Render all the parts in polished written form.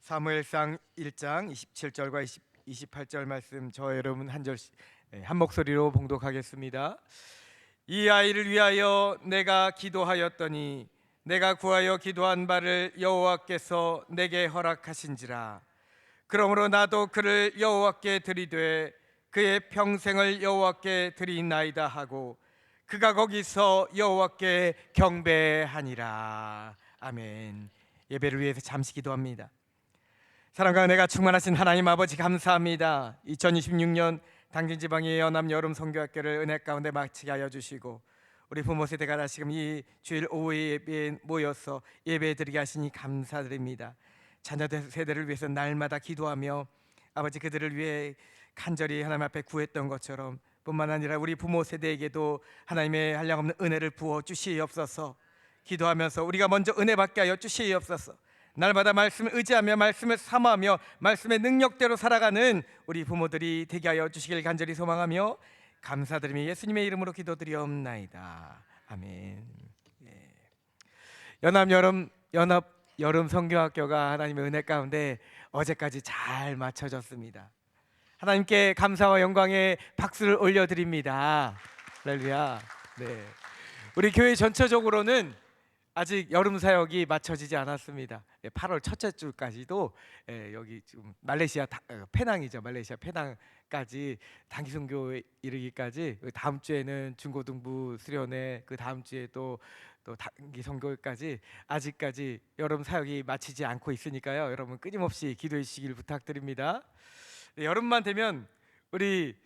사무엘상 1장 27절과 28절 말씀 저 여러분 한 절씩 한 목소리로 봉독하겠습니다. 이 아이를 위하여 내가 기도하였더니 내가 구하여 기도한 바를 여호와께서 내게 허락하신지라. 그러므로 나도 그를 여호와께 드리되 그의 평생을 여호와께 드리나이다 하고 그가 거기서 여호와께 경배하니라. 아멘. 예배를 위해서 잠시 기도합니다. 사랑과 은혜가 충만하신 하나님 아버지 감사합니다. 2026년 당진지방의 연합 여름 선교학교를 은혜 가운데 마치게 하여 주시고 우리 부모 세대가 다시금 이 주일 오후 예배에 모여서 예배드리게 하시니 감사드립니다. 자녀 세대를 위해서 날마다 기도하며 아버지 그들을 위해 간절히 하나님 앞에 구했던 것처럼 뿐만 아니라 우리 부모 세대에게도 하나님의 한량없는 은혜를 부어 주시옵소서. 기도하면서 우리가 먼저 은혜 받게 하여 주시옵소서. 날마다 말씀을 의지하며 말씀을 사모하며 말씀의 능력대로 살아가는 우리 부모들이 되게 하여 주시길 간절히 소망하며 감사드리며 예수님의 이름으로 기도드리옵나이다. 아멘. 연합 여름 선교학교가 하나님의 은혜 가운데 어제까지 잘 마쳐졌습니다. 하나님께 감사와 영광의 박수를 올려드립니다. 할렐루야. 네. 우리 교회 전체적으로는 아직 여름 사역이 마쳐지지 않았습니다. 8월 첫째 주까지도 여기 지금 말레이시아 페낭이죠. 말레이시아 페낭까지 단기 선교에 이르기까지 다음 주에는 중고등부 수련회, 그 다음 주에 또 단기 선교까지 아직까지 여름 사역이 마치지 않고 있으니까요. 여러분 끊임없이 기도해 주시길 부탁드립니다. 여름만 되면 우리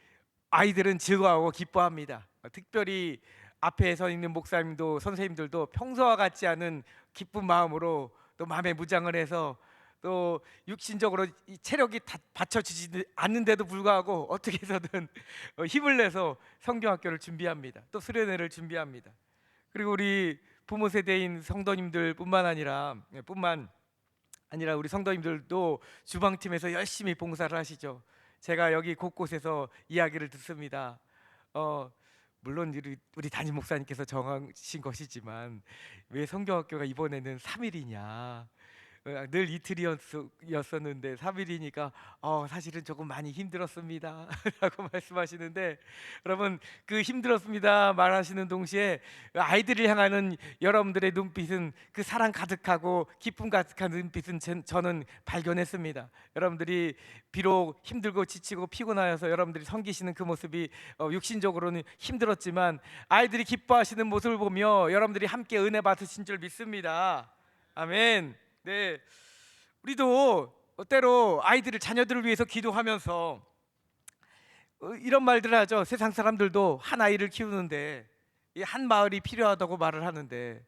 아이들은 즐거워하고 기뻐합니다. 특별히 앞에 서 있는 목사님도 선생님들도 평소와 같지 않은 기쁜 마음으로 또 마음에 무장을 해서 또 육신적으로 이 체력이 다 받쳐지지 않는데도 불구하고 어떻게 해서든 힘을 내서 성경학교를 준비합니다. 또 수련회를 준비합니다. 그리고 우리 부모 세대인 성도님들뿐만 아니라 우리 성도님들도 주방팀에서 열심히 봉사를 하시죠. 제가 여기 곳곳에서 이야기를 듣습니다. 물론 우리 담임 목사님께서 정하신 것이지만 왜 성경학교가 이번에는 3일이냐, 늘 이틀이었었는데 3일이니까 사실은 조금 많이 힘들었습니다 라고 말씀하시는데, 여러분 그 힘들었습니다 말하시는 동시에 아이들을 향하는 여러분들의 눈빛은 그 사랑 가득하고 기쁨 가득한 눈빛은 저는 발견했습니다. 여러분들이 비록 힘들고 지치고 피곤하여서 여러분들이 섬기시는 그 모습이 육신적으로는 힘들었지만 아이들이 기뻐하시는 모습을 보며 여러분들이 함께 은혜 받으신 줄 믿습니다. 아멘. 네, 우리도 때로 아이들을 자녀들을 위해서 기도하면서 이런 말들을 하죠. 세상 사람들도 한 아이를 키우는데 한 마을이 필요하다고 말을 하는데,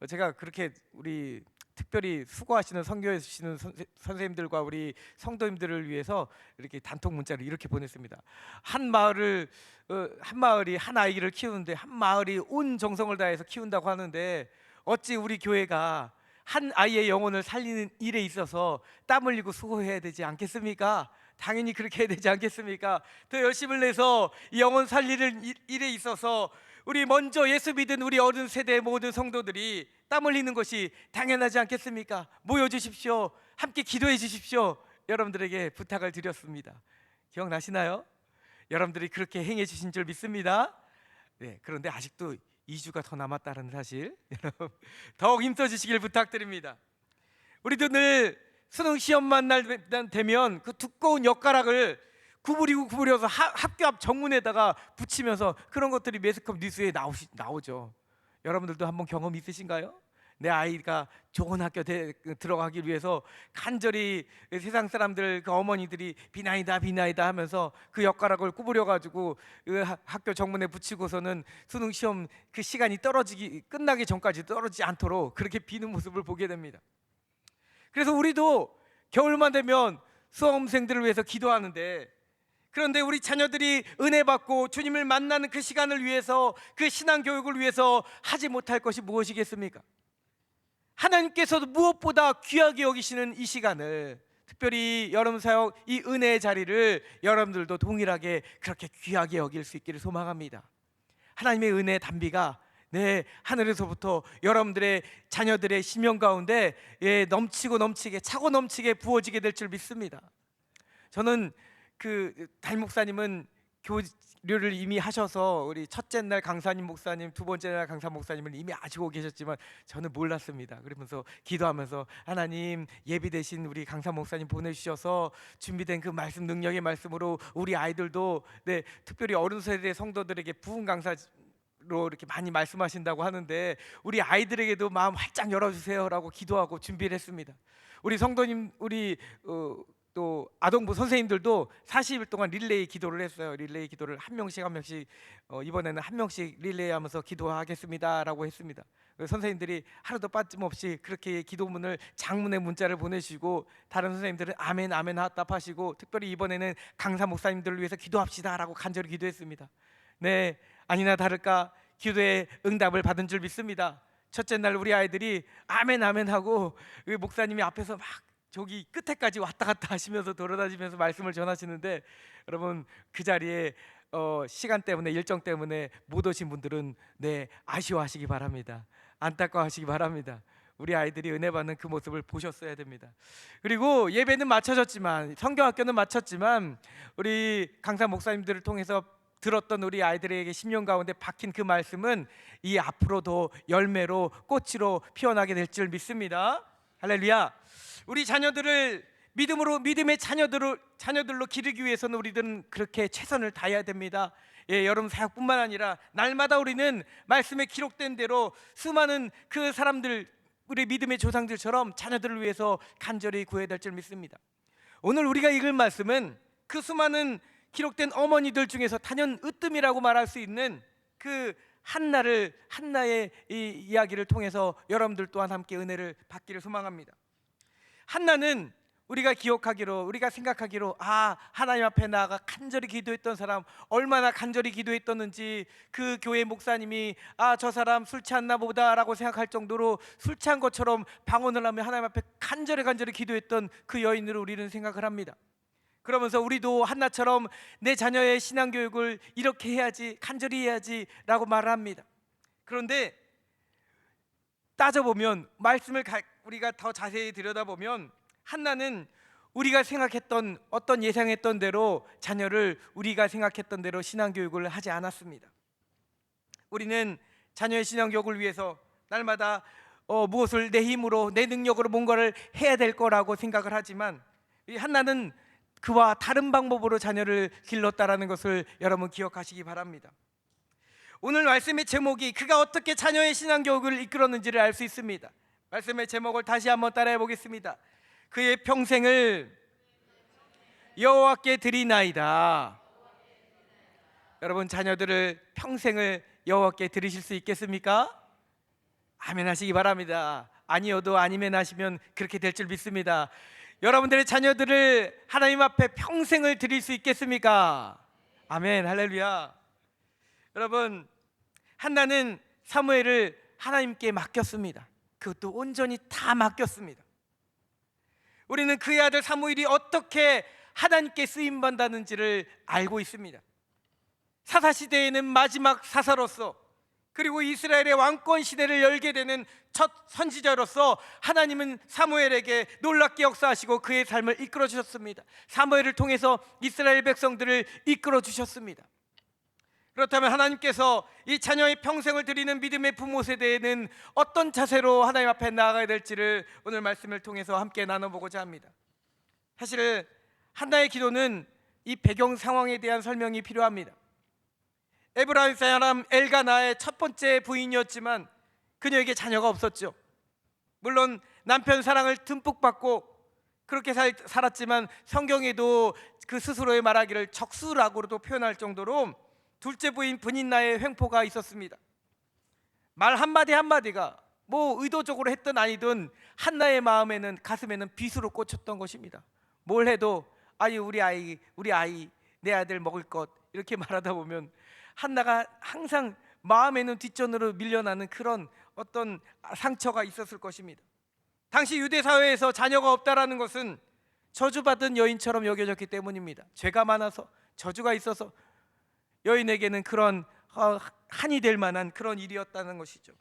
제가 그렇게 우리 특별히 수고하시는 선교해 주시는 선생님들과 우리 성도님들을 위해서 이렇게 단톡 문자를 이렇게 보냈습니다. 한 마을이 한 아이를 키우는데 한 마을이 온 정성을 다해서 키운다고 하는데 어찌 우리 교회가 한 아이의 영혼을 살리는 일에 있어서 땀 흘리고 수고해야 되지 않겠습니까? 당연히 그렇게 해야 되지 않겠습니까? 더 열심을 내서 이 영혼 살리는 일에 있어서 우리 먼저 예수 믿은 우리 어른 세대의 모든 성도들이 땀 흘리는 것이 당연하지 않겠습니까? 모여주십시오. 함께 기도해 주십시오. 여러분들에게 부탁을 드렸습니다. 기억나시나요? 여러분들이 그렇게 행해 주신 줄 믿습니다. 네, 그런데 아직도 2주가 더 남았다는 사실 여러분 더욱 힘써 주시길 부탁드립니다. 우리도 늘 수능 시험만 날 되면 그 두꺼운 엿가락을 구부려서 학교 앞 정문에다가 붙이면서 그런 것들이 매스컴 뉴스에 나오죠. 여러분들도 한번 경험 있으신가요? 내 아이가 좋은 학교 들어가기 위해서 간절히 세상 사람들 그 어머니들이 비나이다 하면서 그 엿가락을 구부려가지고 그 학교 정문에 붙이고서는 수능 시험 그 시간이 끝나기 전까지 떨어지지 않도록 그렇게 비는 모습을 보게 됩니다. 그래서 우리도 겨울만 되면 수험생들을 위해서 기도하는데, 그런데 우리 자녀들이 은혜 받고 주님을 만나는 그 시간을 위해서, 그 신앙 교육을 위해서 하지 못할 것이 무엇이겠습니까? 하나님께서도 무엇보다 귀하게 여기시는 이 시간을, 특별히 여름 사역 이 은혜의 자리를 여러분들도 동일하게 그렇게 귀하게 여길 수 있기를 소망합니다. 하나님의 은혜의 단비가 네, 하늘에서부터 여러분들의 자녀들의 심령 가운데 넘치고 넘치게 차고 넘치게 부어지게 될 줄 믿습니다. 저는 그 담임 목사님은 교류를 이미 하셔서 우리 첫째 날 강사님 목사님, 두 번째 날 강사 목사님을 이미 아시고 계셨지만 저는 몰랐습니다. 그러면서 기도하면서 하나님 예비 대신 우리 강사 목사님 보내주셔서 준비된 그 말씀, 능력의 말씀으로 우리 아이들도, 네, 특별히 어른 세대 성도들에게 부흥 강사 로 이렇게 많이 말씀하신다고 하는데 우리 아이들에게도 마음 활짝 열어주세요라고 기도하고 준비를 했습니다. 우리 성도님, 우리 또 아동부 선생님들도 40일 동안 릴레이 기도를 했어요. 릴레이 기도를 한 명씩 이번에는 한 명씩 릴레이하면서 기도하겠습니다라고 했습니다. 선생님들이 하루도 빠짐없이 그렇게 기도문을 장문의 문자를 보내주시고 다른 선생님들은 아멘 아멘 답하시고 특별히 이번에는 강사 목사님들을 위해서 기도합시다라고 간절히 기도했습니다. 네, 아니나 다를까 기도의 응답을 받은 줄 믿습니다. 첫째 날 우리 아이들이 아멘 아멘 하고 목사님이 앞에서 막 저기 끝에까지 왔다 갔다 하시면서 돌아다니면서 말씀을 전하시는데, 여러분 그 자리에 시간 때문에, 일정 때문에 못 오신 분들은 네, 아쉬워하시기 바랍니다. 안타까워하시기 바랍니다. 우리 아이들이 은혜 받는 그 모습을 보셨어야 됩니다. 그리고 예배는 마쳐졌지만, 성경학교는 마쳤지만 우리 강사 목사님들을 통해서 들었던 우리 아이들에게 심령 가운데 박힌 그 말씀은 이 앞으로도 열매로 꽃으로 피어나게 될 줄 믿습니다. 할렐루야. 우리 자녀들을 믿음의 자녀들로 기르기 위해서는 우리들은 그렇게 최선을 다해야 됩니다. 여러분 사역뿐만 아니라 날마다 우리는 말씀에 기록된 대로 수많은 그 사람들, 우리 믿음의 조상들처럼 자녀들을 위해서 간절히 구해야 될 줄 믿습니다. 오늘 우리가 읽을 말씀은 그 수많은 기록된 어머니들 중에서 단연 으뜸이라고 말할 수 있는 그 한나의 이 이야기를 통해서 여러분들 또한 함께 은혜를 받기를 소망합니다. 한나는 우리가 기억하기로, 우리가 생각하기로 하나님 앞에 나아가 간절히 기도했던 사람, 얼마나 간절히 기도했었는지 그 교회 목사님이 저 사람 술 취했나 보다라고 생각할 정도로 술 취한 것처럼 방언을 하며 하나님 앞에 간절히 기도했던 그 여인으로 우리는 생각을 합니다. 그러면서 우리도 한나처럼 내 자녀의 신앙교육을 이렇게 해야지, 간절히 해야지 라고 말을 합니다. 그런데 따져보면, 말씀을 우리가 더 자세히 들여다보면 한나는 우리가 생각했던, 어떤 예상했던 대로 자녀를 우리가 생각했던 대로 신앙교육을 하지 않았습니다. 우리는 자녀의 신앙교육을 위해서 날마다 무엇을 내 힘으로, 내 능력으로 뭔가를 해야 될 거라고 생각을 하지만, 이 한나는 그와 다른 방법으로 자녀를 길렀다라는 것을 여러분 기억하시기 바랍니다. 오늘 말씀의 제목이 그가 어떻게 자녀의 신앙교육을 이끌었는지를 알 수 있습니다. 말씀의 제목을 다시 한번 따라해 보겠습니다. 그의 평생을 여호와께 드리나이다. 여러분 자녀들을 평생을 여호와께 드리실 수 있겠습니까? 아멘 하시기 바랍니다. 아니어도 아니면 하시면 그렇게 될 줄 믿습니다. 여러분들의 자녀들을 하나님 앞에 평생을 드릴 수 있겠습니까? 아멘, 할렐루야. 여러분, 한나는 사무엘을 하나님께 맡겼습니다. 그것도 온전히 다 맡겼습니다. 우리는 그의 아들 사무엘이 어떻게 하나님께 쓰임받았는지를 알고 있습니다. 사사시대에는 마지막 사사로서, 그리고 이스라엘의 왕권 시대를 열게 되는 첫 선지자로서 하나님은 사무엘에게 놀랍게 역사하시고 그의 삶을 이끌어 주셨습니다. 사무엘을 통해서 이스라엘 백성들을 이끌어 주셨습니다. 그렇다면 하나님께서 이 자녀의 평생을 드리는 믿음의 부모 세대에는 어떤 자세로 하나님 앞에 나아가야 될지를 오늘 말씀을 통해서 함께 나눠보고자 합니다. 사실 한나의 기도는 이 배경 상황에 대한 설명이 필요합니다. 에브라임 사람 엘가나의 첫 번째 부인이었지만 그녀에게 자녀가 없었죠. 물론 남편 사랑을 듬뿍 받고 그렇게 살았지만 성경에도 그 스스로의 말하기를 적수라고도 표현할 정도로 둘째 부인 브닌나의 횡포가 있었습니다. 말 한마디 한마디가 뭐 의도적으로 했든 아니든 한나의 마음에는, 가슴에는 빗으로 꽂혔던 것입니다. 뭘 해도 우리 아이, 내 아들 먹을 것, 이렇게 말하다 보면 한나가 항상 마음에는 뒷전으로 밀려나는 그런 어떤 상처가 있었을 것입니다. 당시 유대 사회에서 자녀가 없다라는 것은 저주받은 여인처럼 여겨졌기 때문입니다. 죄가 많아서, 저주가 있어서 여인에게는 그런 한이 될 만한 그런 일이었다는 것이죠.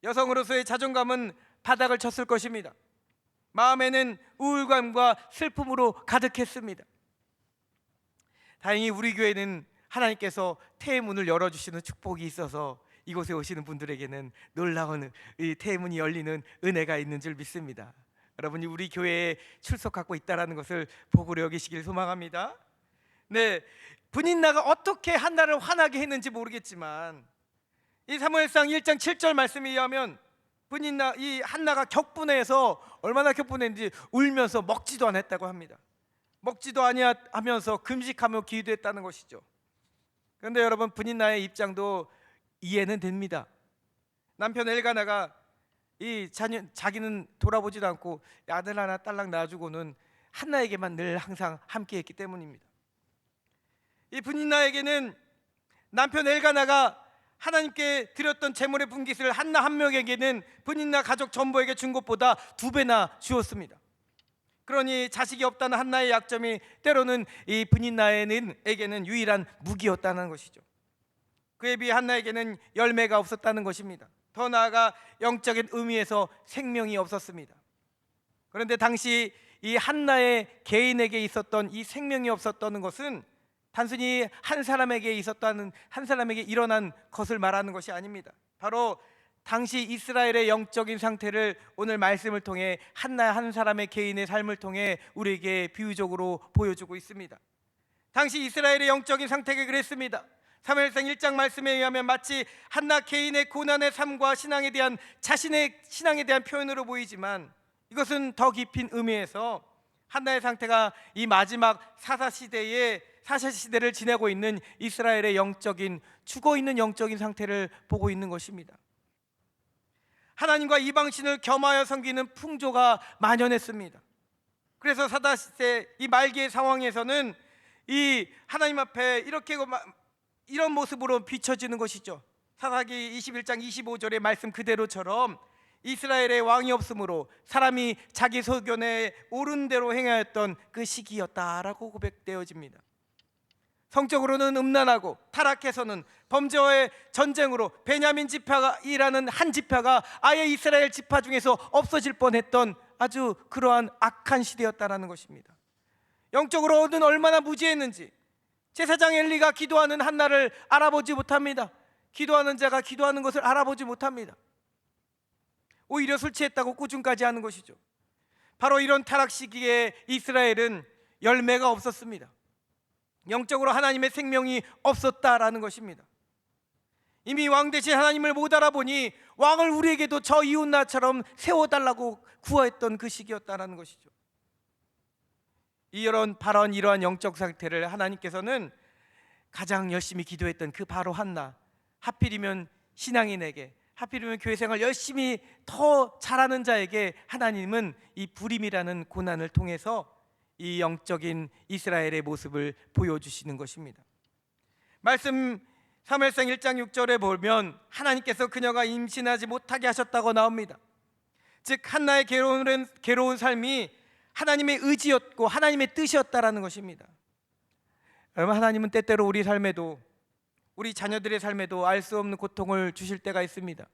여성으로서의 자존감은 바닥을 쳤을 것입니다. 마음에는 우울감과 슬픔으로 가득했습니다. 다행히 우리 교회는 하나님께서 태의 문을 열어주시는 축복이 있어서 이곳에 오시는 분들에게는 놀라운 이 태의 문이 열리는 은혜가 있는 줄 믿습니다. 여러분이 우리 교회에 출석하고 있다는 것을 복으로 여기시길 소망합니다. 네, 분인나가 어떻게 한나를 화나게 했는지 모르겠지만 이 사무엘상 1장 7절 말씀에 의하면 분인나 이 한나가 격분해서 얼마나 격분했는지 울면서 먹지도 않았다고 합니다. 먹지도 아니하면서 금식하며 기도했다는 것이죠. 그런데 여러분, 분인나의 입장도 이해는 됩니다. 남편 엘가나가 이 자기는 돌아보지도 않고 아들 하나 딸랑 낳아주고는 한나에게만 늘 항상 함께했기 때문입니다. 이 분인나에게는 남편 엘가나가 하나님께 드렸던 제물의 분깃을 한나 한 명에게는 분인나 가족 전부에게 준 것보다 2배나 주었습니다. 그러니 자식이 없다는 한나의 약점이 때로는 이 분인나에게는 유일한 무기였다는 것이죠. 그에 비해 한나에게는 열매가 없었다는 것입니다. 더 나아가 영적인 의미에서 생명이 없었습니다. 그런데 당시 이 한나의 개인에게 있었던 이 생명이 없었다는 것은 단순히 한 사람에게 일어난 것을 말하는 것이 아닙니다. 바로 당시 이스라엘의 영적인 상태를 오늘 말씀을 통해 한나 한 사람의 개인의 삶을 통해 우리에게 비유적으로 보여주고 있습니다. 당시 이스라엘의 영적인 상태가 그랬습니다. 사무엘상 1장 말씀에 의하면 마치 한나 개인의 고난의 삶과 자신의 신앙에 대한 표현으로 보이지만 이것은 더 깊은 의미에서 한나의 상태가 이 마지막 사사시대를 지내고 있는 이스라엘의 죽어있는 영적인 상태를 보고 있는 것입니다. 하나님과 이방신을 겸하여 섬기는 풍조가 만연했습니다. 그래서 사사시대 이 말기의 상황에서는 이 하나님 앞에 이런 모습으로 비춰지는 것이죠. 사사기 21장 25절의 말씀 그대로처럼 이스라엘의 왕이 없으므로 사람이 자기 소견에 옳은 대로 행하였던 그 시기였다라고 고백되어집니다. 성적으로는 음란하고 타락해서는 범죄와의 전쟁으로 베냐민 지파라는 한 지파가 아예 이스라엘 지파 중에서 없어질 뻔했던 아주 그러한 악한 시대였다라는 것입니다. 영적으로는 얼마나 무지했는지 제사장 엘리가 기도하는 한나를 알아보지 못합니다. 기도하는 자가 기도하는 것을 알아보지 못합니다. 오히려 술 취했다고 꾸중까지 하는 것이죠. 바로 이런 타락 시기에 이스라엘은 열매가 없었습니다. 영적으로 하나님의 생명이 없었다라는 것입니다. 이미 왕 대신 하나님을 못 알아보니 왕을 우리에게도 저 이웃나처럼 세워달라고 구하였던 그 시기였다라는 것이죠. 이러한 영적 상태를 하나님께서는 가장 열심히 기도했던 그 바로 한나, 하필이면 신앙인에게, 하필이면 교회생활 열심히 더 잘하는 자에게 하나님은 이 불임이라는 고난을 통해서 이 영적인 이스라엘의 모습을 보여주시는 것입니다. 말씀 사무엘상 1장 6절에 보면 하나님께서 그녀가 임신하지 못하게 하셨다고 나옵니다. 즉 한나의 괴로운 삶이 하나님의 의지였고 하나님의 뜻이었다라는 것입니다. 여러분, 하나님은 때때로 우리 삶에도, 우리 자녀들의 삶에도 알 수 없는 고통을 주실 때가 있습니다.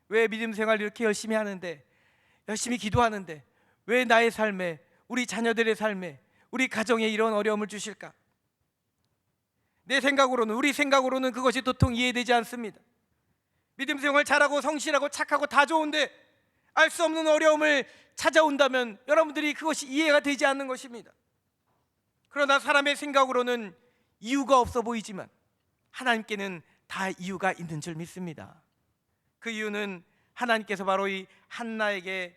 왜 믿음 생활 이렇게 열심히 하는데, 열심히 기도하는데 왜 나의 삶에, 우리 자녀들의 삶에, 우리 가정에 이런 어려움을 주실까? 우리 생각으로는 그것이 도통 이해되지 않습니다. 믿음 생활 잘하고 성실하고 착하고 다 좋은데 알 수 없는 어려움을 찾아온다면 여러분들이 그것이 이해가 되지 않는 것입니다. 그러나 사람의 생각으로는 이유가 없어 보이지만 하나님께는 다 이유가 있는 줄 믿습니다. 그 이유는 하나님께서 바로 이 한나에게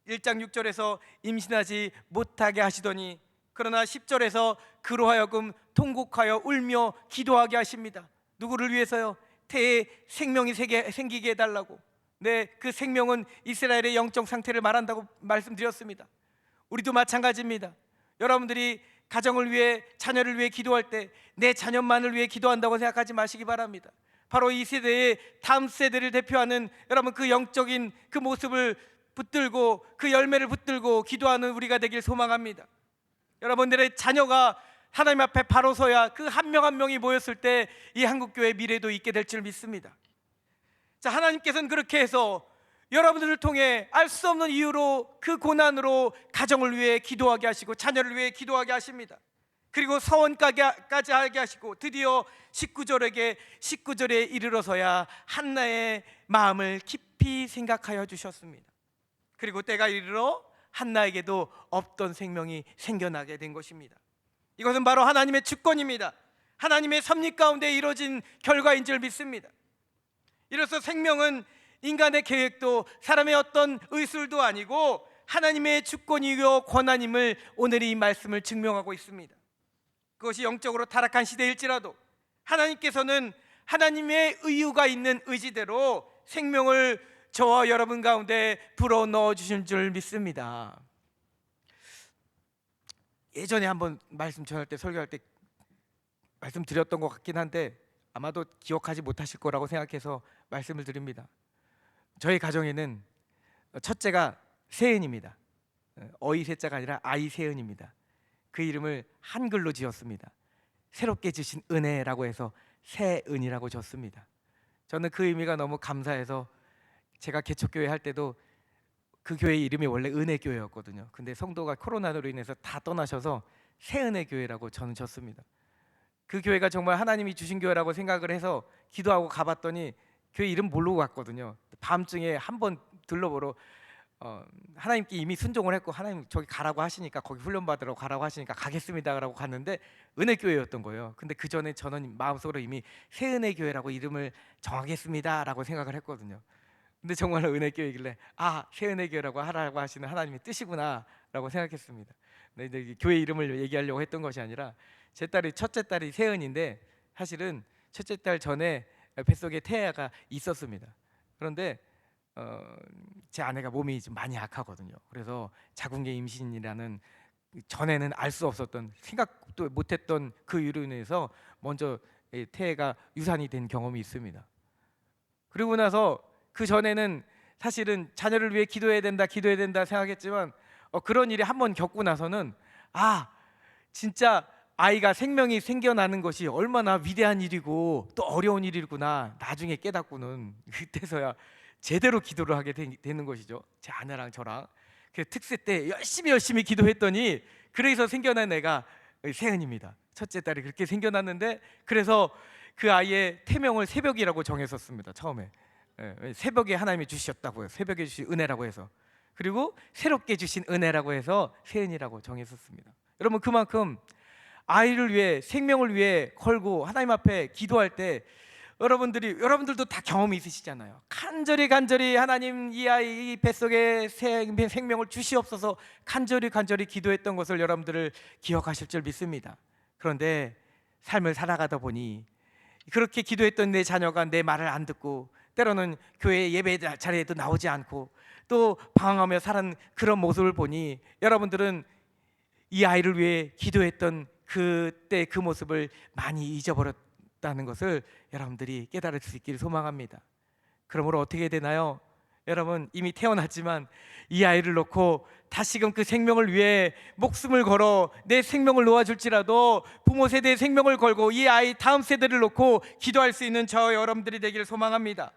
1장 6절에서 임신하지 못하게 하시더니 그러나 10절에서 그로 하여금 통곡하여 울며 기도하게 하십니다. 누구를 위해서요? 태에 생명이 생기게 해달라고. 네, 그 생명은 이스라엘의 영적 상태를 말한다고 말씀드렸습니다. 우리도 마찬가지입니다. 여러분들이 가정을 위해, 자녀를 위해 기도할 때 내 자녀만을 위해 기도한다고 생각하지 마시기 바랍니다. 바로 이 세대의 다음 세대를 대표하는 여러분 그 영적인 그 모습을 붙들고 그 열매를 붙들고 기도하는 우리가 되길 소망합니다. 여러분들의 자녀가 하나님 앞에 바로 서야 그 한 명 한 명이 모였을 때 이 한국교회의 미래도 있게 될 줄 믿습니다. 자, 하나님께서는 그렇게 해서 여러분들을 통해 알 수 없는 이유로 그 고난으로 가정을 위해 기도하게 하시고 자녀를 위해 기도하게 하십니다. 그리고 서원까지 하게 하시고 드디어 19절에 이르러서야 한나의 마음을 깊이 생각하여 주셨습니다. 그리고 때가 이르러 한나에게도 없던 생명이 생겨나게 된 것입니다. 이것은 바로 하나님의 주권입니다. 하나님의 섭리 가운데 이루어진 결과인 줄 믿습니다. 이로써 생명은 인간의 계획도 사람의 어떤 의술도 아니고 하나님의 주권이요 권한임을 오늘 이 말씀을 증명하고 있습니다. 그것이 영적으로 타락한 시대일지라도 하나님께서는 하나님의 의유가 있는 의지대로 생명을 저와 여러분 가운데 불어넣어 주신 줄 믿습니다. 예전에 한번 말씀 전할 때 설교할 때 말씀드렸던 것 같긴 한데 아마도 기억하지 못하실 거라고 생각해서 말씀을 드립니다. 저희 가정에는 첫째가 세은입니다. 어이 세자가 아니라 아이 세은입니다. 그 이름을 한글로 지었습니다. 새롭게 주신 은혜라고 해서 세은이라고 졌습니다. 저는 그 의미가 너무 감사해서 제가 개척교회 할 때도 그 교회 이름이 원래 은혜교회였거든요. 근데 성도가 코로나로 인해서 다 떠나셔서 새은혜교회라고 저는 졌습니다. 그 교회가 정말 하나님이 주신 교회라고 생각을 해서 기도하고 가봤더니 교회 이름 모르고 갔거든요. 밤중에 한번 들러보러 하나님께 이미 순종을 했고 하나님 저기 가라고 하시니까 거기 훈련 받으러 가라고 하시니까 가겠습니다 라고 갔는데 은혜교회였던 거예요. 근데 그 전에 저는 마음속으로 이미 새은혜교회라고 이름을 정하겠습니다 라고 생각을 했거든요. 근데 정말로 은혜교회이길래 아, 새은혜교회라고 하라고 하시는 하나님의 뜻이구나 라고 생각했습니다. 근데 이제 교회 이름을 얘기하려고 했던 것이 아니라 제 딸이 첫째 딸이 세은인데 사실은 첫째 딸 전에 뱃속에 태아가 있었습니다. 그런데 제 아내가 몸이 좀 많이 약하거든요. 그래서 자궁계 임신이라는 전에는 알 수 없었던 생각도 못했던 그 이유로 인해서 먼저 태아가 유산이 된 경험이 있습니다. 그리고 나서 그 전에는 사실은 자녀를 위해 기도해야 된다 생각했지만 그런 일이 한번 겪고 나서는 아, 진짜 아이가 생명이 생겨나는 것이 얼마나 위대한 일이고 또 어려운 일이구나 나중에 깨닫고는 그때서야 제대로 기도를 하게 되는 것이죠. 제 아내랑 저랑 그 특세 때 열심히 기도했더니 그래서 생겨난 애가 세은입니다. 첫째 딸이 그렇게 생겨났는데 그래서 그 아이의 태명을 새벽이라고 정했었습니다. 처음에 새벽에 하나님이 주셨다고요. 새벽에 주신 은혜라고 해서 그리고 새롭게 주신 은혜라고 해서 세은이라고 정했었습니다. 여러분 그만큼 아이를 위해 생명을 위해 걸고 하나님 앞에 기도할 때 여러분들도 다 경험이 있으시잖아요. 간절히 하나님 이 아이 뱃속에 생명을 주시옵소서 간절히 기도했던 것을 여러분들을 기억하실 줄 믿습니다. 그런데 삶을 살아가다 보니 그렇게 기도했던 내 자녀가 내 말을 안 듣고 때로는 교회 예배 자리에도 나오지 않고 또 방황하며 사는 그런 모습을 보니 여러분들은 이 아이를 위해 기도했던 그때 그 모습을 많이 잊어버렸다는 것을 여러분들이 깨달을 수 있기를 소망합니다. 그러므로 어떻게 되나요? 여러분 이미 태어났지만 이 아이를 놓고 다시금 그 생명을 위해 목숨을 걸어 내 생명을 놓아줄지라도 부모 세대의 생명을 걸고 이 아이 다음 세대를 놓고 기도할 수 있는 저 여러분들이 되기를 소망합니다.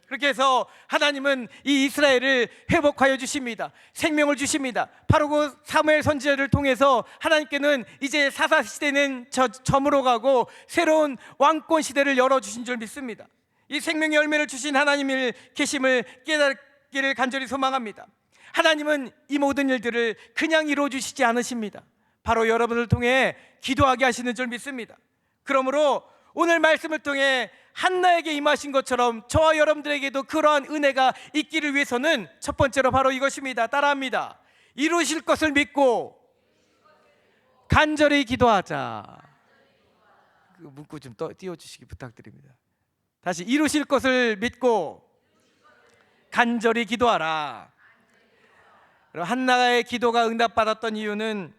그렇게 해서 하나님은 이 이스라엘을 회복하여 주십니다. 생명을 주십니다. 바로 그 사무엘 선지자를 통해서 하나님께는 이제 사사 시대는 저물어 가고 새로운 왕권 시대를 열어주신 줄 믿습니다. 이 생명의 열매를 주신 하나님의 계심을 깨닫기를 간절히 소망합니다. 하나님은 이 모든 일들을 그냥 이루어 주시지 않으십니다. 바로 여러분을 통해 기도하게 하시는 줄 믿습니다. 그러므로 오늘 말씀을 통해 한나에게 임하신 것처럼 저와 여러분들에게도 그러한 은혜가 있기를 위해서는 첫 번째로 바로 이것입니다. 따라합니다. 이루실 것을 믿고 간절히 기도하자. 그 문구 좀 띄워주시기 부탁드립니다. 다시 이루실 것을 믿고 간절히 기도하라. 한나의 기도가 응답받았던 이유는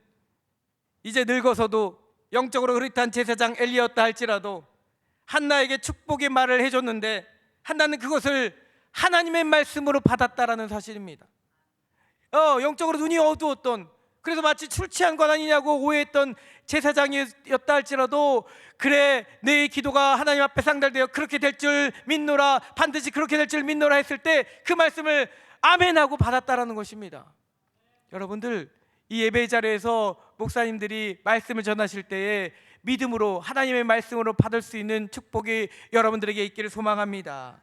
이제 늙어서도 영적으로 흐릿한 제사장 엘리였다 할지라도 한나에게 축복의 말을 해줬는데 한나는 그것을 하나님의 말씀으로 받았다라는 사실입니다. 영적으로 눈이 어두웠던 그래서 마치 술 취한 것 아니냐고 오해했던 제사장이었다 할지라도, 그래 내 기도가 하나님 앞에 상달되어 그렇게 될 줄 믿노라, 반드시 그렇게 될 줄 믿노라 했을 때 그 말씀을 아멘하고 받았다라는 것입니다. 여러분들, 이 예배 자리에서 목사님들이 말씀을 전하실 때에 믿음으로 하나님의 말씀으로 받을 수 있는 축복이 여러분들에게 있기를 소망합니다.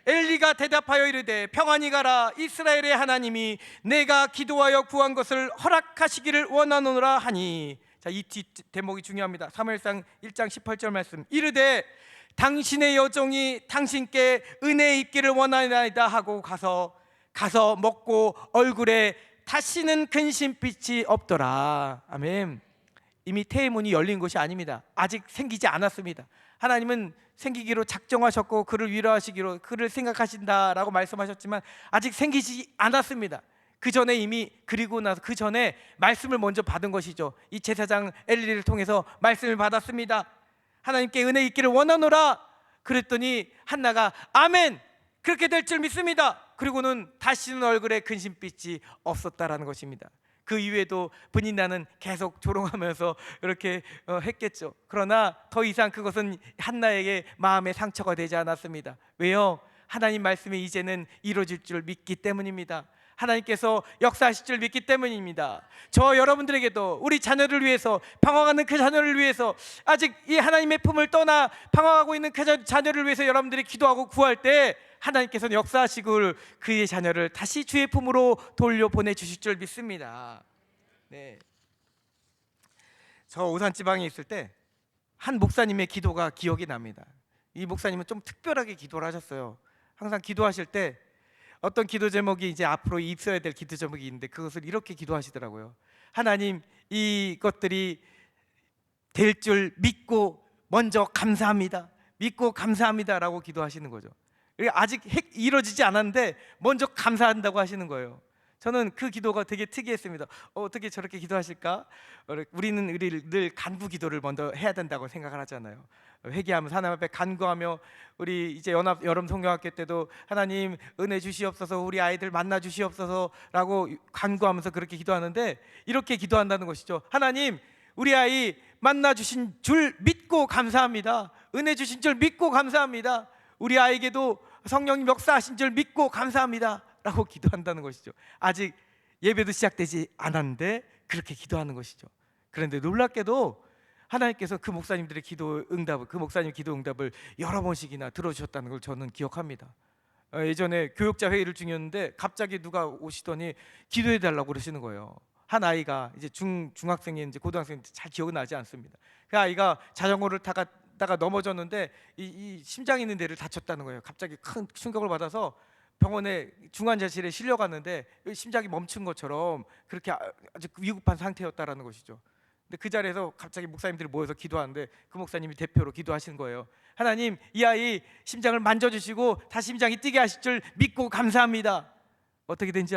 엘리가 대답하여 이르되 평안히 가라, 이스라엘의 하나님이 내가 기도하여 구한 것을 허락하시기를 원하노라 하니. 자, 이 뒷 대목이 중요합니다. 사무엘상 1장 18절 말씀. 이르되 당신의 여종이 당신께 은혜 있기를 원하나이다 하고 가서 먹고 얼굴에 다시는 근심빛이 없더라. 아멘. 이미 태의 문이 열린 것이 아닙니다. 아직 생기지 않았습니다. 하나님은 생기기로 작정하셨고 그를 위로하시기로 그를 생각하신다라고 말씀하셨지만 아직 생기지 않았습니다. 그 전에 이미, 그리고 나서 그 전에 말씀을 먼저 받은 것이죠. 이 제사장 엘리를 통해서 말씀을 받았습니다. 하나님께 은혜 있기를 원하노라 그랬더니 한나가 아멘, 그렇게 될 줄 믿습니다. 그리고는 다시는 얼굴에 근심빛이 없었다라는 것입니다. 그 이후에도 분인나는 계속 조롱하면서 이렇게 했겠죠. 그러나 더 이상 그것은 한나에게 마음의 상처가 되지 않았습니다. 왜요? 하나님 말씀이 이제는 이루어질 줄 믿기 때문입니다. 하나님께서 역사하실 줄 믿기 때문입니다. 저 여러분들에게도 우리 자녀를 위해서, 방황하는 그 자녀를 위해서, 아직 이 하나님의 품을 떠나 방황하고 있는 그 자녀를 위해서 여러분들이 기도하고 구할 때 하나님께서는 역사하시고 그의 자녀를 다시 주의 품으로 돌려보내 주실 줄 믿습니다. 네. 저 오산지방에 있을 때 한 목사님의 기도가 기억이 납니다. 이 목사님은 좀 특별하게 기도를 하셨어요. 항상 기도하실 때 어떤 기도 제목이 이제 앞으로 있어야 될 기도 제목이 있는데 그것을 이렇게 기도하시더라고요. 하나님, 이것들이 될 줄 믿고 먼저 감사합니다. 믿고 감사합니다라고 기도하시는 거죠. 아직 이루어지지 않았는데 먼저 감사한다고 하시는 거예요. 저는 그 기도가 되게 특이했습니다. 어떻게 저렇게 기도하실까? 우리는 늘 간구 기도를 먼저 해야 된다고 생각을 하잖아요. 회개하면서 하나님 앞에 간구하며, 우리 이제 여름 성경학교 때도 하나님 은혜 주시옵소서, 우리 아이들 만나 주시옵소서라고 간구하면서 그렇게 기도하는데, 이렇게 기도한다는 것이죠. 하나님, 우리 아이 만나 주신 줄 믿고 감사합니다. 은혜 주신 줄 믿고 감사합니다. 우리 아이에게도 성령님 역사하신 줄 믿고 감사합니다 라고 기도한다는 것이죠. 아직 예배도 시작되지 않았는데 그렇게 기도하는 것이죠. 그런데 놀랍게도 하나님께서 그 목사님들의 기도 응답을, 그 목사님 기도 응답을 여러 번씩이나 들어주셨다는 걸 저는 기억합니다. 예전에 교육자 회의를 중이었는데 갑자기 누가 오시더니 기도해 달라고 그러시는 거예요. 한 아이가 이제 중학생인지 고등학생인지 잘 기억은 나지 않습니다. 그 아이가 자전거를 타다가 넘어졌는데 이 심장 있는 데를 다쳤다는 거예요. 갑자기 큰 충격을 받아서 병원에 중환자실에 실려갔는데 심장이 멈춘 것처럼 그렇게 아주 위급한 상태였다라는 것이죠. 근데 그 자리에서 갑자기 목사님들이 모여서 기도하는데 그 목사님이 대표로 기도하시는 거예요. 하나님, 이 아이 심장을 만져주시고 다시 심장이 뛰게 하실 줄 믿고 감사합니다. 어떻게 된지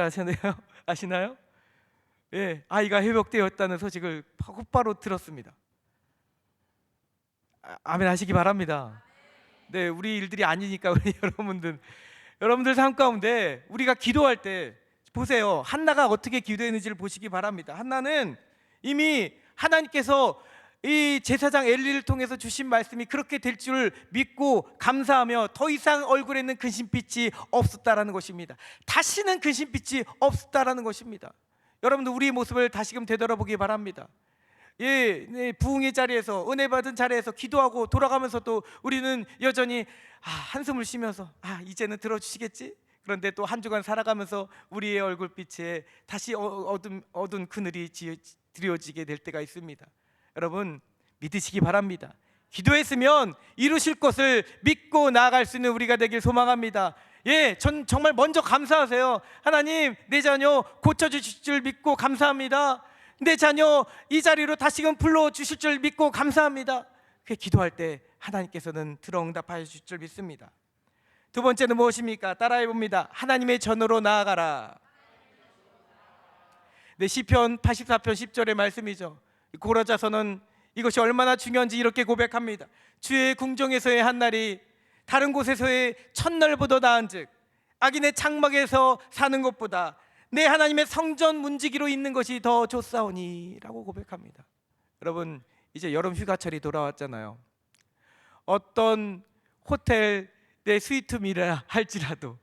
아시나요? 예, 아이가 회복되었다는 소식을 곧바로 들었습니다. 아멘 하시기 바랍니다. 네, 우리 일들이 아니니까 우리 여러분들 삶 가운데 우리가 기도할 때 보세요. 한나가 어떻게 기도했는지를 보시기 바랍니다. 한나는 이미 하나님께서 이 제사장 엘리를 통해서 주신 말씀이 그렇게 될 줄 믿고 감사하며 더 이상 얼굴에는 근심빛이 없었다라는 것입니다. 다시는 근심빛이 없었다라는 것입니다. 여러분들, 우리의 모습을 다시금 되돌아보기 바랍니다. 부흥의 자리에서, 은혜 받은 자리에서 기도하고 돌아가면서도 우리는 여전히 한숨을 쉬면서 이제는 들어주시겠지? 그런데 또 한 주간 살아가면서 우리의 얼굴빛에 다시 어두운 그늘이 드려지게 될 때가 있습니다. 여러분, 믿으시기 바랍니다. 기도했으면 이루실 것을 믿고 나아갈 수 있는 우리가 되길 소망합니다. 전 정말 먼저 감사하세요. 하나님, 내 자녀 고쳐주실 줄 믿고 감사합니다. 내 자녀 이 자리로 다시금 불러주실 줄 믿고 감사합니다. 그렇게 기도할 때 하나님께서는 들어응답하실 줄 믿습니다. 두 번째는 무엇입니까? 따라해 봅니다. 하나님의 전으로 나아가라. 네, 시편 84편 10절의 말씀이죠. 고라자서는 이것이 얼마나 중요한지 이렇게 고백합니다. 주의 궁정에서의 한날이 다른 곳에서의 첫날보다 나은즉 악인의 장막에서 사는 것보다 내 하나님의 성전 문지기로 있는 것이 더 좋사오니라고 고백합니다. 여러분, 이제 여름 휴가철이 돌아왔잖아요. 어떤 호텔 내 스위트미라 할지라도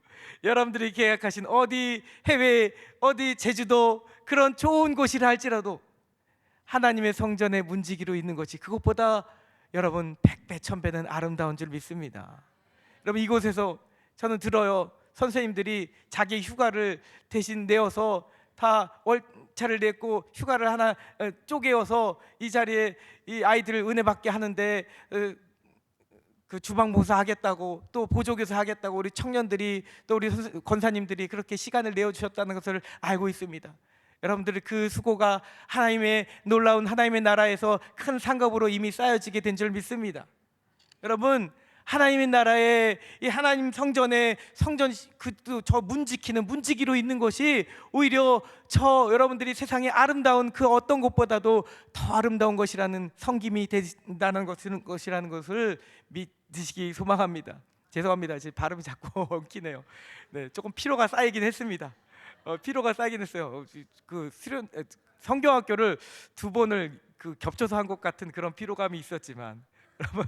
여러분들이 계약하신 어디 해외, 어디 제주도 그런 좋은 곳이라 할지라도 하나님의 성전의 문지기로 있는 것이 그것보다 여러분 100배 1000배는 아름다운 줄 믿습니다. 여러분, 이곳에서 저는 들어요, 선생님들이 자기 휴가를 대신 내어서 다 월차를 냈고 휴가를 하나 쪼개어서 이 자리에 이 아이들을 은혜 받게 하는데 그 주방보사 하겠다고, 또 보조교사 하겠다고 우리 청년들이, 또 우리 권사님들이 그렇게 시간을 내어주셨다는 것을 알고 있습니다. 여러분들의 그 수고가 하나님의 놀라운 하나님의 나라에서 큰 상급으로 이미 쌓여지게 된 줄 믿습니다. 여러분, 하나님의 나라에 이 하나님 성전에 성전 저 문 지키는 문지기로 있는 것이 오히려 저 여러분들이 세상에 아름다운 그 어떤 것보다도 더 아름다운 것이라는 섬김이 된다는 것이라는 것을 믿으시기 소망합니다. 죄송합니다. 제 발음이 자꾸 엉키네요. 네, 조금 피로가 쌓이긴 했습니다. 피로가 쌓이긴 했어요. 그 성경학교를 2번을 겹쳐서 한 것 같은 그런 피로감이 있었지만 여러분,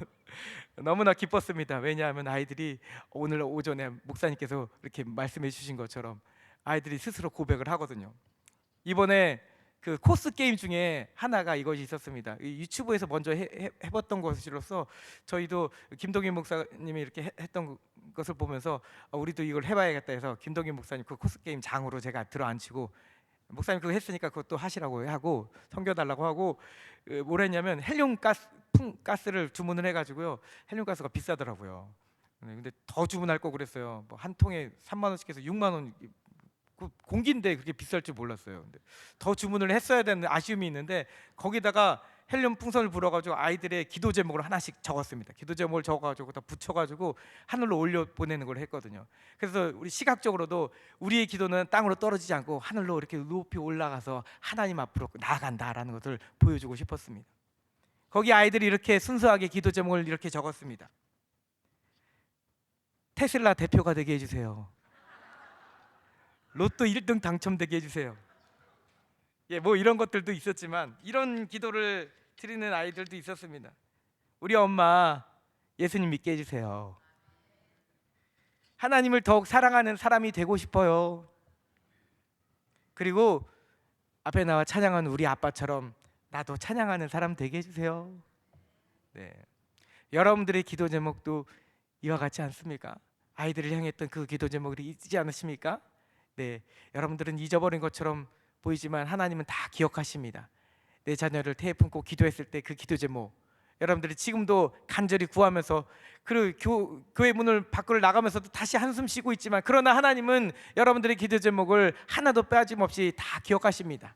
너무나 기뻤습니다. 왜냐하면 아이들이 오늘 오전에 목사님께서 이렇게 말씀해 주신 것처럼 아이들이 스스로 고백을 하거든요. 이번에 그 코스 게임 중에 하나가 이것이 있었습니다. 유튜브에서 먼저 해봤던 것으로서 저희도 김동인 목사님이 이렇게 했던 것을 보면서 우리도 이걸 해봐야겠다 해서 김동인 목사님 그 코스 게임 장으로 제가 들어앉히고, 목사님 그거 했으니까 그것도 하시라고 하고 섬겨달라고 하고, 뭘 했냐면 헬륨 가스를 주문을 해가지고요. 헬륨 가스가 비싸더라고요. 근데 더 주문할 거 그랬어요. 뭐 한 통에 3만 원씩 해서 6만 원, 공기인데 그렇게 비쌀 줄 몰랐어요. 근데 더 주문을 했어야 되는 아쉬움이 있는데 거기다가 헬륨 풍선을 불어가지고 아이들의 기도 제목을 하나씩 적었습니다. 기도 제목을 적어가지고 다 붙여가지고 하늘로 올려 보내는 걸 했거든요. 그래서 우리 시각적으로도 우리의 기도는 땅으로 떨어지지 않고 하늘로 이렇게 높이 올라가서 하나님 앞으로 나아간다라는 것을 보여주고 싶었습니다. 거기 아이들이 이렇게 순수하게 기도 제목을 이렇게 적었습니다. 테슬라 대표가 되게 해주세요. 로또 1등 당첨되게 해주세요. 예, 뭐 이런 것들도 있었지만 이런 기도를 드리는 아이들도 있었습니다. 우리 엄마 예수님 믿게 해주세요. 하나님을 더욱 사랑하는 사람이 되고 싶어요. 그리고 앞에 나와 찬양하는 우리 아빠처럼 나도 찬양하는 사람 되게 해주세요. 네, 여러분들의 기도 제목도 이와 같지 않습니까? 아이들을 향했던 그 기도 제목이 있지 않으십니까? 네, 여러분들은 잊어버린 것처럼 보이지만 하나님은 다 기억하십니다. 내 자녀를 태에 품고 기도했을 때 그 기도 제목, 여러분들이 지금도 간절히 구하면서 그 교회 문을 밖으로 나가면서도 다시 한숨 쉬고 있지만, 그러나 하나님은 여러분들의 기도 제목을 하나도 빠짐없이 다 기억하십니다.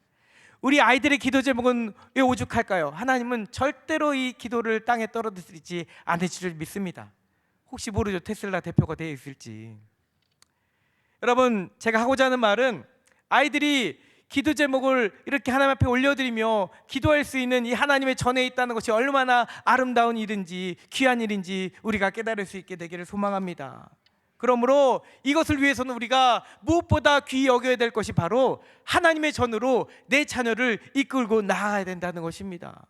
우리 아이들의 기도 제목은 왜 오죽할까요? 하나님은 절대로 이 기도를 땅에 떨어뜨리지 않으실 줄 믿습니다. 혹시 모르죠, 테슬라 대표가 되어 있을지. 여러분, 제가 하고자 하는 말은 아이들이 기도 제목을 이렇게 하나님 앞에 올려드리며 기도할 수 있는 이 하나님의 전에 있다는 것이 얼마나 아름다운 일인지 귀한 일인지 우리가 깨달을 수 있게 되기를 소망합니다. 그러므로 이것을 위해서는 우리가 무엇보다 귀히 여겨야 될 것이 바로 하나님의 전으로 내 자녀를 이끌고 나아가야 된다는 것입니다.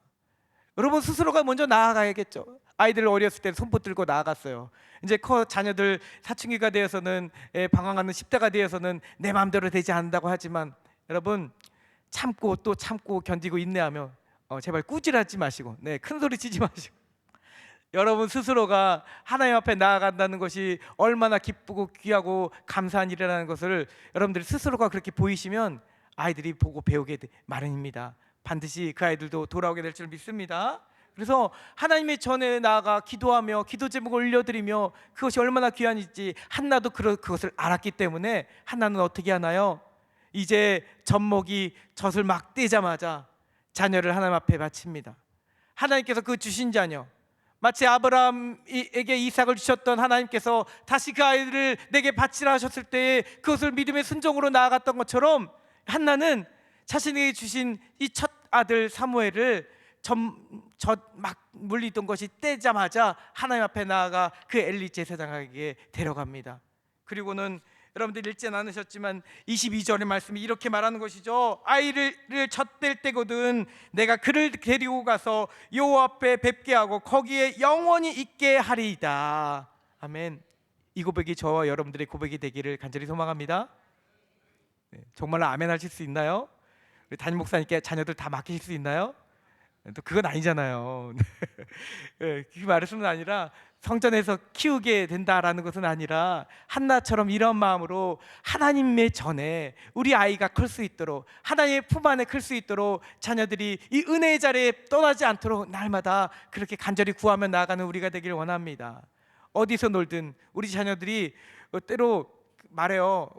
여러분 스스로가 먼저 나아가야겠죠. 아이들 어렸을 때 손붙 들고 나아갔어요. 이제 자녀들 사춘기가 되어서는, 방황하는 10대가 되어서는 내 마음대로 되지 않는다고 하지만, 여러분 참고 또 참고 견디고 인내하며 제발 꾸질하지 마시고, 큰 소리 치지 마시고 여러분 스스로가 하나님 앞에 나아간다는 것이 얼마나 기쁘고 귀하고 감사한 일이라는 것을 여러분들이 스스로가 그렇게 보이시면 아이들이 보고 배우게 마련입니다. 반드시 그 아이들도 돌아오게 될 줄 믿습니다. 그래서 하나님의 전에 나아가 기도하며 기도 제목을 올려드리며 그것이 얼마나 귀한지 한나도 그것을 알았기 때문에 한나는 어떻게 하나요? 이제 젖먹이 젖을 막 떼자마자 자녀를 하나님 앞에 바칩니다. 하나님께서 그 주신 자녀, 마치 아브라함에게 이삭을 주셨던 하나님께서 다시 그 아이를 내게 바치라 하셨을 때에 그것을 믿음의 순종으로 나아갔던 것처럼 한나는 자신에게 주신 이 첫 아들 사무엘을 젖 막 물리던 것이 떼자마자 하나님 앞에 나아가 그 엘리 제사장에게 데려갑니다. 그리고는 여러분들 읽지 않으셨지만 22절의 말씀이 이렇게 말하는 것이죠. 아이를 젖댈 때거든 내가 그를 데리고 가서 여호와 앞에 뵙게 하고 거기에 영원히 있게 하리이다. 아멘. 이 고백이 저와 여러분들의 고백이 되기를 간절히 소망합니다. 네, 정말로 아멘 하실 수 있나요? 우리 담임 목사님께 자녀들 다 맡기실 수 있나요? 또 그건 아니잖아요. 네, 그 말씀은 아니라 성전에서 키우게 된다라는 것은 아니라 한나처럼 이런 마음으로 하나님의 전에 우리 아이가 클 수 있도록 하나님의 품 안에 클 수 있도록 자녀들이 이 은혜의 자리에 떠나지 않도록 날마다 그렇게 간절히 구하며 나아가는 우리가 되기를 원합니다. 어디서 놀든 우리 자녀들이 때로 말해요.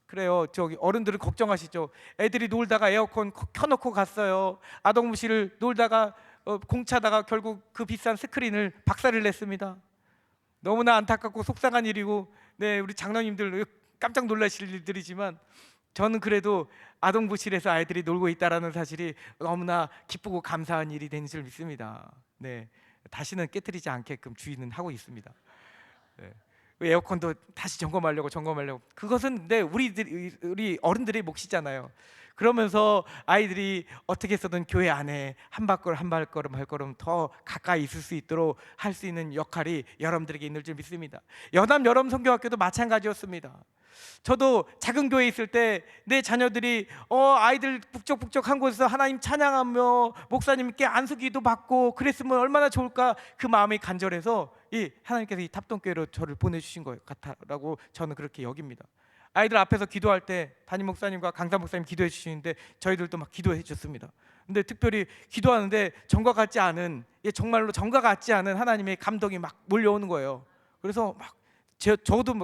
그래요. 저기 어른들은 걱정하시죠. 애들이 놀다가 에어컨 켜놓고 갔어요. 아동무실을 놀다가 공차다가 결국 그 비싼 스크린을 박살을 냈습니다. 너무나 안타깝고 속상한 일이고, 네, 우리 장로님들 깜짝 놀라실 일들이지만 저는 그래도 아동부실에서 아이들이 놀고 있다라는 사실이 너무나 기쁘고 감사한 일이 된 줄 믿습니다. 네, 다시는 깨트리지 않게끔 주의는 하고 있습니다. 네. 에어컨도 다시 점검하려고 그것은 우리 어른들의 몫이잖아요. 그러면서 아이들이 어떻게 해서든 교회 안에 한 발걸음 더 가까이 있을 수 있도록 할 수 있는 역할이 여러분들에게 있는 줄 믿습니다. 연합 여름 선교학교도 마찬가지였습니다. 저도 작은 교회에 있을 때 내 자녀들이 아이들 북적북적한 곳에서 하나님 찬양하며 목사님께 안수기도 받고 그랬으면 얼마나 좋을까, 그 마음이 간절해서 하나님께서 이 탑동교회로 저를 보내주신 것 같다라고 저는 그렇게 여깁니다. 아이들 앞에서 기도할 때 담임 목사님과 강사 목사님 기도해 주시는데 저희들도 막 기도해 주셨습니다. 근데 특별히 기도하는데 정말로 정과 같지 않은 하나님의 감동이 막 몰려오는 거예요. 그래서 막 저도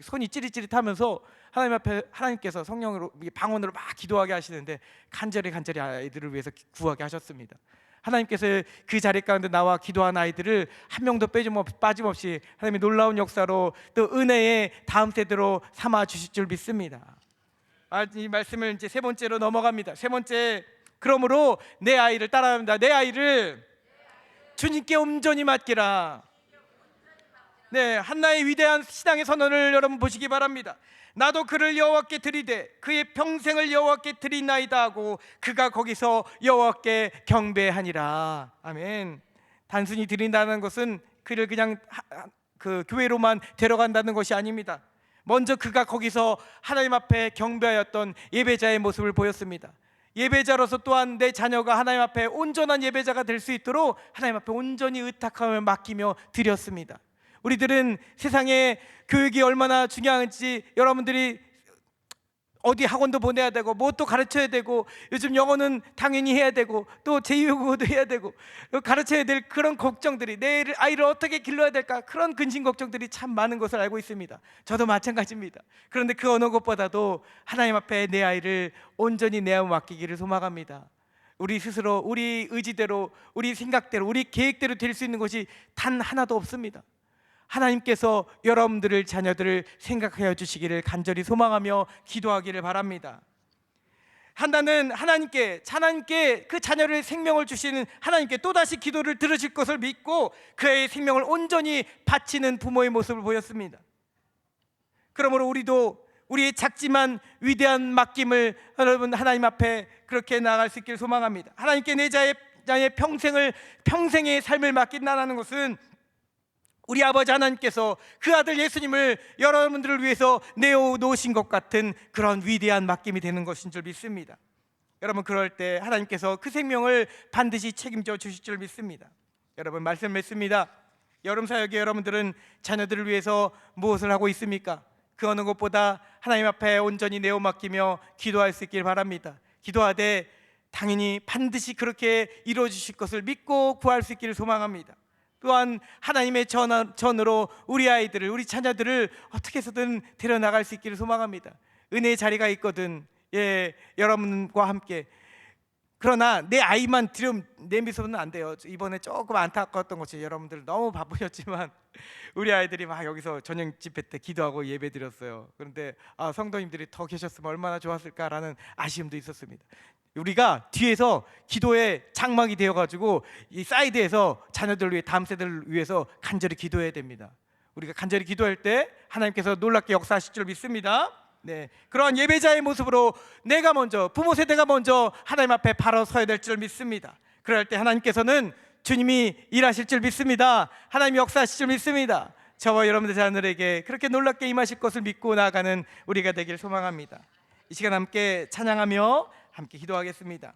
손이 찌릿찌릿하면서 하나님 앞에 하나님께서 성령으로 방언으로 막 기도하게 하시는데 간절히 아이들을 위해서 구하게 하셨습니다. 하나님께서 그 자리 가운데 나와 기도한 아이들을 한 명도 빠짐없이 하나님의 놀라운 역사로 또 은혜의 다음 세대로 삼아 주실 줄 믿습니다. 이 말씀을 이제 세 번째로 넘어갑니다. 세 번째, 그러므로 내 아이를 따라합니다. 내 아이를 주님께 온전히 맡기라. 네, 한나의 위대한 신앙의 선언을 여러분 보시기 바랍니다. 나도 그를 여호와께 드리되 그의 평생을 여호와께 드리나이다 하고 그가 거기서 여호와께 경배하니라. 아멘. 단순히 드린다는 것은 그를 그냥 그 교회로만 데려간다는 것이 아닙니다. 먼저 그가 거기서 하나님 앞에 경배하였던 예배자의 모습을 보였습니다. 예배자로서 또한 내 자녀가 하나님 앞에 온전한 예배자가 될 수 있도록 하나님 앞에 온전히 의탁하며 맡기며 드렸습니다. 우리들은 세상에 교육이 얼마나 중요한지 여러분들이 어디 학원도 보내야 되고 뭣도 가르쳐야 되고 요즘 영어는 당연히 해야 되고 또 제2외국어도 해야 되고 가르쳐야 될 그런 걱정들이, 내 아이를 어떻게 길러야 될까, 그런 근심 걱정들이 참 많은 것을 알고 있습니다. 저도 마찬가지입니다. 그런데 그 어느 것보다도 하나님 앞에 내 아이를 온전히 내어 맡기기를 소망합니다. 우리 스스로 우리 의지대로 우리 생각대로 우리 계획대로 될 수 있는 것이 단 하나도 없습니다. 하나님께서 여러분들을 자녀들을 생각하여 주시기를 간절히 소망하며 기도하기를 바랍니다. 한나는 하나님께 그 자녀를 생명을 주시는 하나님께 또다시 기도를 들으실 것을 믿고 그의 생명을 온전히 바치는 부모의 모습을 보였습니다. 그러므로 우리도 우리의 작지만 위대한 맡김을 여러분 하나님 앞에 그렇게 나아갈 수 있기를 소망합니다. 하나님께 내 자의 평생의 삶을 맡긴다는 것은 우리 아버지 하나님께서 그 아들 예수님을 여러분들을 위해서 내어놓으신 것 같은 그런 위대한 맡김이 되는 것인 줄 믿습니다. 여러분, 그럴 때 하나님께서 그 생명을 반드시 책임져 주실 줄 믿습니다. 여러분, 말씀 맺습니다. 여름 사역에 여러분들은 자녀들을 위해서 무엇을 하고 있습니까? 그 어느 것보다 하나님 앞에 온전히 내어 맡기며 기도할 수 있길 바랍니다. 기도하되 당연히 반드시 그렇게 이루어 주실 것을 믿고 구할 수 있기를 소망합니다. 또한 하나님의 전으로 우리 아이들을, 우리 자녀들을 어떻게 해서든 데려나갈 수 있기를 소망합니다. 은혜의 자리가 있거든, 여러분과 함께. 그러나 내 아이만 내미서는 안 돼요. 이번에 조금 안타까웠던 것이 여러분들 너무 바쁘셨지만 우리 아이들이 막 여기서 저녁 집회 때 기도하고 예배 드렸어요. 그런데 성도님들이 더 계셨으면 얼마나 좋았을까라는 아쉬움도 있었습니다. 우리가 뒤에서 기도의 장막이 되어가지고 이 사이드에서 자녀들을 위해, 다음 세대를 위해서 간절히 기도해야 됩니다. 우리가 간절히 기도할 때 하나님께서 놀랍게 역사하실 줄 믿습니다. 네, 그러한 예배자의 모습으로 내가 먼저, 부모 세대가 먼저 하나님 앞에 바로 서야 될 줄 믿습니다. 그럴 때 하나님께서는 주님이 일하실 줄 믿습니다. 하나님이 역사하실 줄 믿습니다. 저와 여러분들 자녀들에게 그렇게 놀랍게 임하실 것을 믿고 나아가는 우리가 되길 소망합니다. 이 시간 함께 찬양하며 함께 기도하겠습니다.